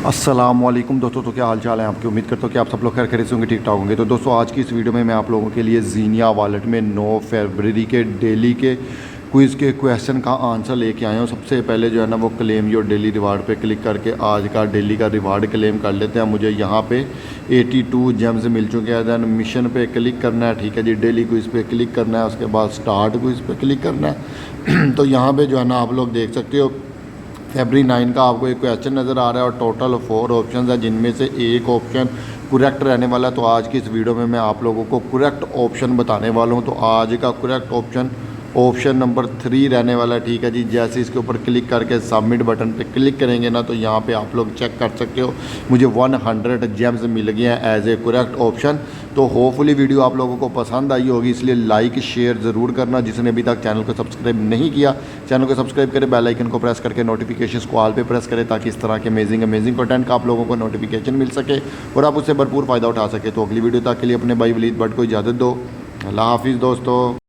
अस्सलामुअलैकुम दोस्तों, तो क्या हाल चाल है आपकी। उम्मीद करता हूँ कि आप सब लोग खैर खैरियत से होंगे, ठीक ठाक होंगे। तो दोस्तों आज की इस वीडियो में मैं आप लोगों के लिए ज़ीनिया वॉलेट में 9 फरवरी के डेली के क्विज़ के क्वेश्चन का आंसर लेके आया हूँ। सबसे पहले जो है ना वो क्लेम योर डेली रिवार्ड पे क्लिक करके आज का डेली का रिवार्ड क्लेम कर लेते हैं। मुझे यहाँ पे 82 जेम्स मिल चुके हैं। दैन मिशन पे क्लिक करना है, ठीक है जी। डेली क्विज़ पे क्लिक करना है, उसके बाद स्टार्ट क्विज़ पे क्लिक करना है। तो यहाँ पे जो है ना आप लोग देख सकते हो फरवरी 9 का आपको एक क्वेश्चन नज़र आ रहा है और टोटल 4 ऑप्शन है, जिनमें से एक ऑप्शन करेक्ट रहने वाला है। तो आज की इस वीडियो में मैं आप लोगों को करेक्ट ऑप्शन बताने वाला हूं। तो आज का करेक्ट ऑप्शन नंबर 3 रहने वाला है, ठीक है जी। जैसे इसके ऊपर क्लिक करके सबमिट बटन पे क्लिक करेंगे ना, तो यहाँ पे आप लोग चेक कर सकते हो मुझे 100 जेम्स मिल गए हैं एज ए करेक्ट ऑप्शन। तो होपफुली वीडियो आप लोगों को पसंद आई होगी, इसलिए लाइक शेयर ज़रूर करना। जिसने अभी तक चैनल को सब्सक्राइब नहीं किया, चैनल को सब्सक्राइब करें, बेल आइकन को प्रेस करके नोटिफिकेशंस को ऑल पे प्रेस करें, ताकि इस तरह के अमेजिंग कंटेंट का आप लोगों को नोटिफिकेशन मिल सके और आप उससे भरपूर फ़ायदा उठा सके। तो अगली वीडियो तक के लिए अपने भाई वलीद भट्ट को इजाज़त दो। अल्लाह हाफिज़ दोस्तों।